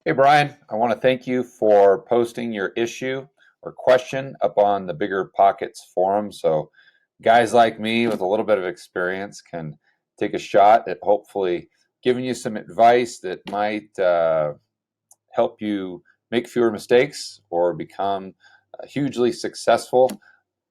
Hey Brian, I want to thank you for posting your issue or question up on the Bigger Pockets forum. So guys like me with a little bit of experience can take a shot at hopefully giving you some advice that might help you make fewer mistakes or become hugely successful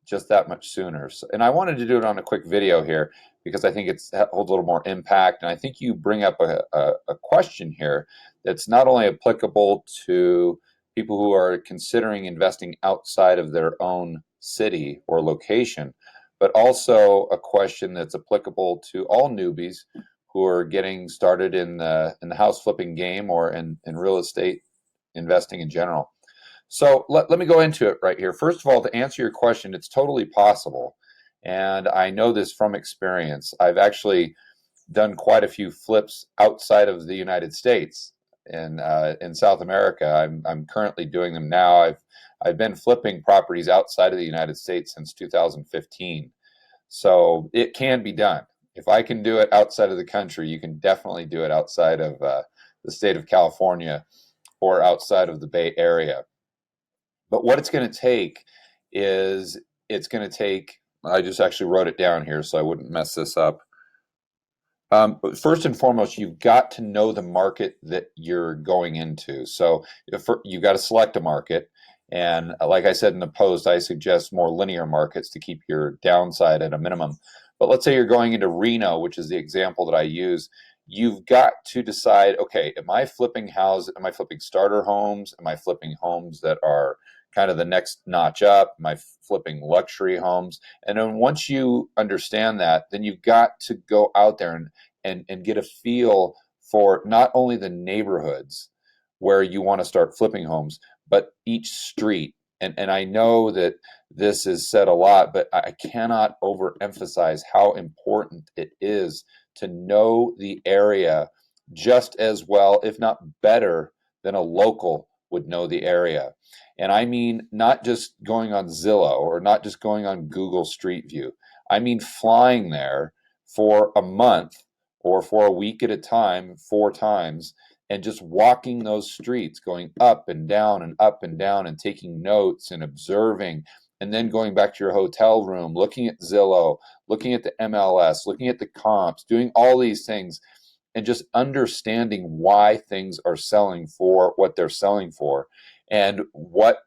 just that much sooner. And I wanted to do it on a quick video here because I think it holds a little more impact. And I think you bring up a question here that's not only applicable to people who are considering investing outside of their own city or location, but also a question that's applicable to all newbies who are getting started in the house flipping game or in real estate investing in general. So let me go into it right here. First of all, to answer your question, it's totally possible. And I know this from experience. I've actually done quite a few flips outside of the United States in South America. I'm currently doing them now. I've been flipping properties outside of the United States since 2015. So it can be done. If I can do it outside of the country, you can definitely do it outside of the state of California or outside of the Bay Area. But what it's going to take is I just actually wrote it down here so I wouldn't mess this up. But first and foremost, you've got to know the market that you're going into. So you've got to select a market. And like I said in the post, I suggest more linear markets to keep your downside at a minimum. But let's say you're going into Reno, which is the example that I use. You've got to decide, okay, am I flipping houses? Am I flipping starter homes? Am I flipping homes that are kind of the next notch up? Am I flipping luxury homes? And then once you understand that, then you've got to go out there and get a feel for not only the neighborhoods where you want to start flipping homes, but each street. And I know that this is said a lot, but I cannot overemphasize how important it is to know the area just as well, if not better, than a local would know the area. And I mean not just going on Zillow or not just going on Google Street View. I mean flying there for a month or for a week at a time, 4 times, and just walking those streets, going up and down and up and down and taking notes and observing, and then going back to your hotel room, looking at Zillow, looking at the MLS, looking at the comps, doing all these things, and just understanding why things are selling for what they're selling for and what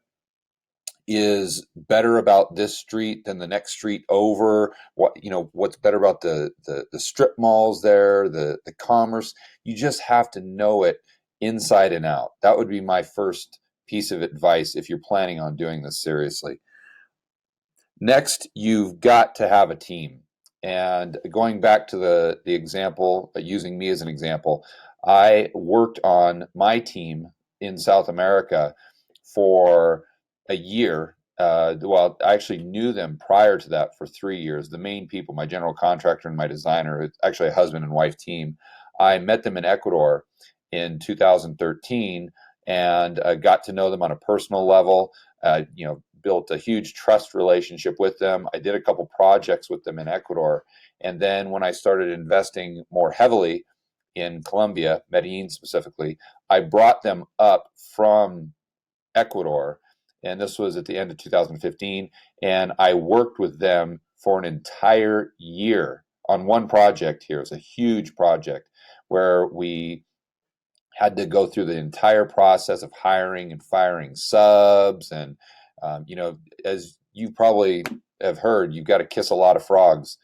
is better about this street than the next street over, what's better about the strip malls there, the commerce. You just have to know it inside and out. That would be my first piece of advice if you're planning on doing this seriously. Next, you've got to have a team. And going back to the example, using me as an example, I worked on my team in South America for a year. Well, I actually knew them prior to that for 3 years. The main people, my general contractor and my designer, it's actually a husband and wife team. I met them in Ecuador in 2013 and got to know them on a personal level. Built a huge trust relationship with them. I did a couple projects with them in Ecuador. And then when I started investing more heavily in Colombia, Medellin specifically, I brought them up from Ecuador. And this was at the end of 2015. And I worked with them for an entire year on one project here. It was a huge project where we had to go through the entire process of hiring and firing subs. And, as you probably have heard, you've got to kiss a lot of frogs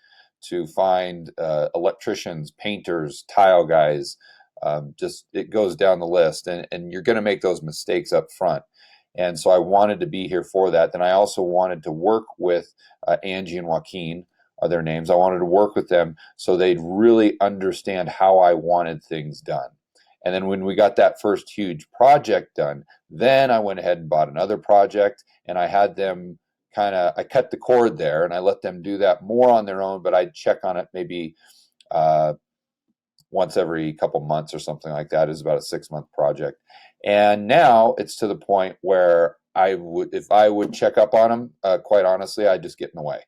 to find electricians, painters, tile guys. Just it goes down the list. And you're going to make those mistakes up front. And so I wanted to be here for that. Then I also wanted to work with Angie and Joaquin are their names. I wanted to work with them so they'd really understand how I wanted things done. And then when we got that first huge project done, then I went ahead and bought another project, and I had them I cut the cord there and I let them do that more on their own, but I'd check on it maybe once every couple months or something like that. It was about a 6-month project. And now it's to the point where if I would check up on them, quite honestly, I'd just get in the way.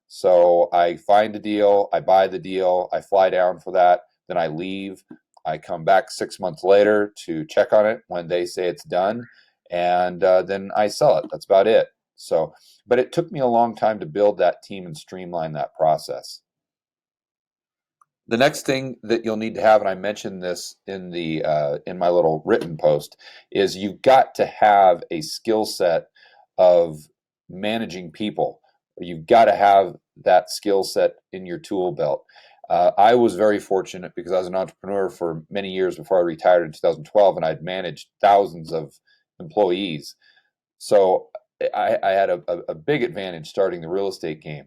So I find a deal, I buy the deal, I fly down for that, then I leave. I come back 6 months later to check on it when they say it's done, and then I sell it. That's about it. So, but it took me a long time to build that team and streamline that process. The next thing that you'll need to have, and I mentioned this in my little written post, is you've got to have a skill set of managing people. You've got to have that skill set in your tool belt. I was very fortunate because I was an entrepreneur for many years before I retired in 2012, and I'd managed thousands of employees. So I had a big advantage starting the real estate game.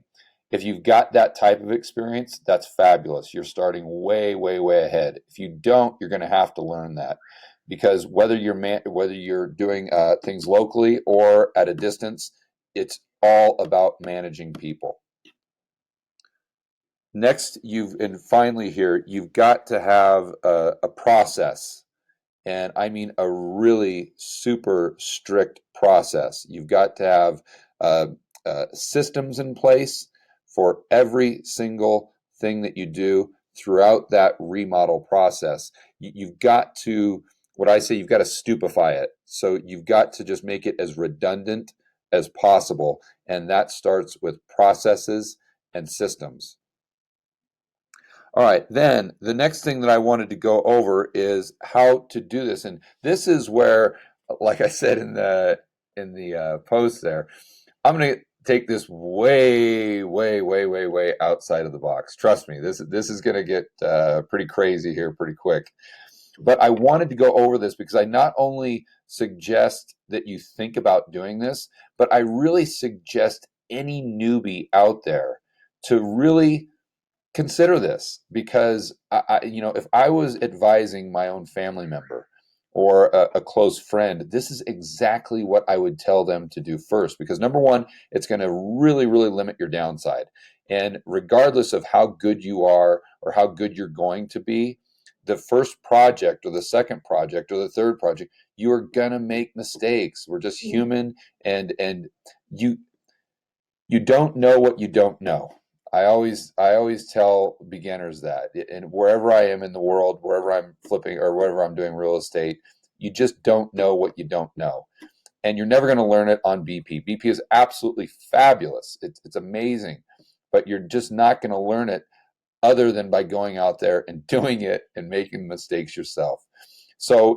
If you've got that type of experience, that's fabulous. You're starting way, way, way ahead. If you don't, you're going to have to learn that, because whether you're doing things locally or at a distance, it's all about managing people. Next, and finally here, you've got to have a process. And I mean a really super strict process. You've got to have systems in place for every single thing that you do throughout that remodel process. You've got to, what I say, you've got to stupefy it. So you've got to just make it as redundant as possible. And that starts with processes and systems. All right, then the next thing that I wanted to go over is how to do this, and this is where, like I said in the post there, I'm going to take this way, way, way, way, way outside of the box. Trust me, this is going to get pretty crazy here pretty quick. But I wanted to go over this because I not only suggest that you think about doing this, but I really suggest any newbie out there to really consider this, because if I was advising my own family member or a close friend, this is exactly what I would tell them to do first. Because number one, it's going to really, really limit your downside. And regardless of how good you are or how good you're going to be, the first project or the second project or the third project, you are going to make mistakes. We're just human, and you don't know what you don't know. I always tell beginners that, and wherever I am in the world, wherever I'm flipping or wherever I'm doing real estate, you just don't know what you don't know, and you're never going to learn it on BP. BP is absolutely fabulous. It's amazing, but you're just not going to learn it other than by going out there and doing it and making mistakes yourself. So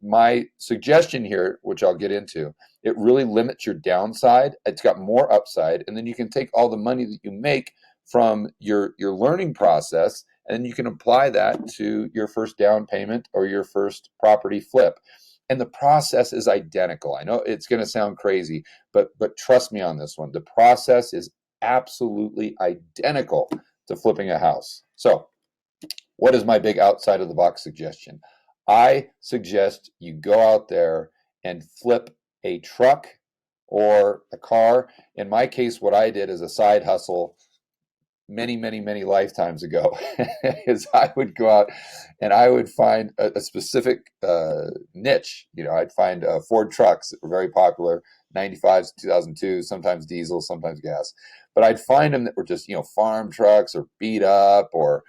my suggestion here, which I'll get into, it really limits your downside. It's got more upside, and then you can take all the money that you make from your learning process, and you can apply that to your first down payment or your first property flip. And the process is identical. I know it's going to sound crazy, but trust me on this one. The process is absolutely identical to flipping a house. So, what is my big outside of the box suggestion? I suggest you go out there and flip a truck or a car. In my case, what I did as a side hustle many, many, many lifetimes ago is I would go out and I would find a specific niche. I'd find Ford trucks that were very popular, 95s, 2002, sometimes diesel, sometimes gas. But I'd find them that were just, farm trucks or beat up, or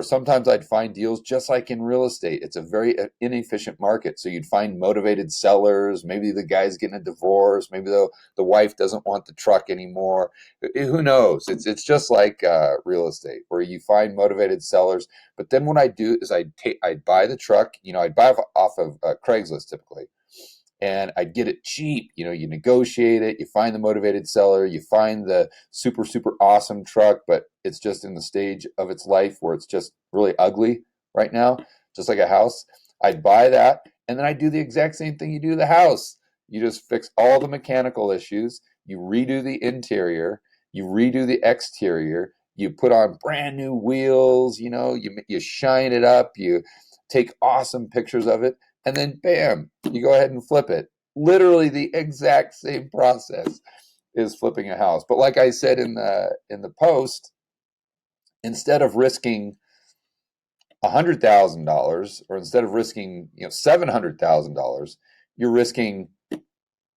sometimes I'd find deals just like in real estate. It's a very inefficient market. So you'd find motivated sellers. Maybe the guy's getting a divorce. Maybe the wife doesn't want the truck anymore. Who knows? It's just like real estate, where you find motivated sellers. But then what I do is I'd buy the truck. I'd buy off of Craigslist typically. And I'd get it cheap. You negotiate it, you find the motivated seller, you find the super, super awesome truck, but it's just in the stage of its life where it's just really ugly right now, just like a house. I'd buy that, and then I'd do the exact same thing you do to the house. You just fix all the mechanical issues, you redo the interior, you redo the exterior, you put on brand new wheels, you shine it up, you take awesome pictures of it, and then bam, you go ahead and flip it. Literally the exact same process is flipping a house. But like I said in the post, instead of risking $100,000, or instead of risking $700,000, you're risking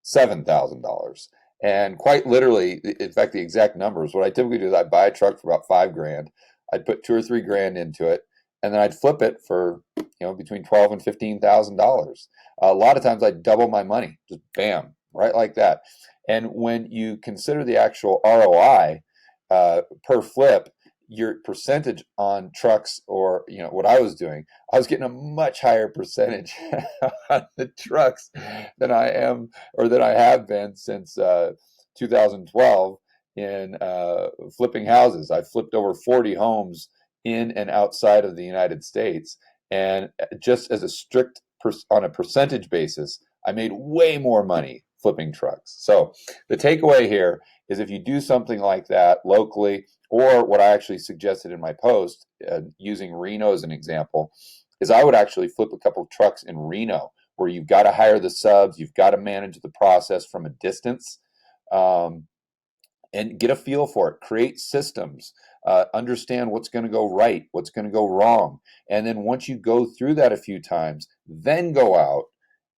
$7,000. And quite literally, in fact, the exact numbers, what I typically do is I buy a truck for about $5,000. I'd put $2 or $3,000 into it, and then I'd flip it for between $12,000 and $15,000. A lot of times I double my money, just bam, right like that. And when you consider the actual ROI per flip, your percentage on trucks, or what I was doing, I was getting a much higher percentage on the trucks than I am, or than I have been since 2012 in flipping houses. I flipped over 40 homes in and outside of the United States, and just as a strict on a percentage basis, I made way more money flipping trucks. So the takeaway here is, if you do something like that locally, or what I actually suggested in my post, using Reno as an example, is I would actually flip a couple of trucks in Reno, where you've got to hire the subs, you've got to manage the process from a distance, and get a feel for it. Create systems, understand what's going to go right, what's going to go wrong. And then once you go through that a few times, then go out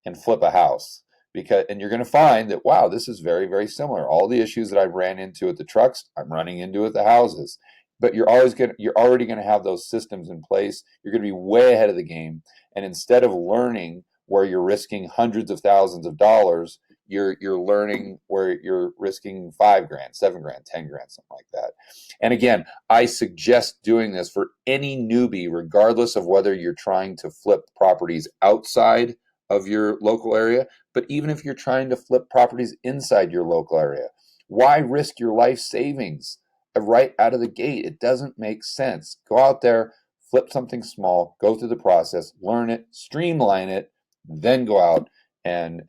and flip a house. And you're going to find that, wow, this is very, very similar. All the issues that I ran into at the trucks, I'm running into at the houses. But you're already going to have those systems in place. You're going to be way ahead of the game. And instead of learning where you're risking hundreds of thousands of dollars, you're learning where you're risking $5,000, $7,000, $10,000, something like that. And again, I suggest doing this for any newbie, regardless of whether you're trying to flip properties outside of your local area, but even if you're trying to flip properties inside your local area. Why risk your life savings right out of the gate? It doesn't make sense. Go out there, flip something small, go through the process, learn it, streamline it, then go out and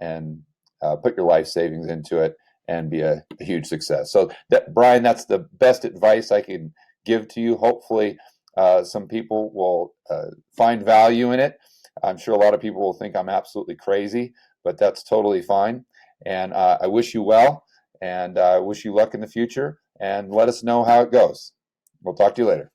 put your life savings into it and be a huge success. So Brian, that's the best advice I can give to you. Hopefully some people will find value in it. I'm sure a lot of people will think I'm absolutely crazy, but that's totally fine. And I wish you well, and I wish you luck in the future, and let us know how it goes. We'll talk to you later.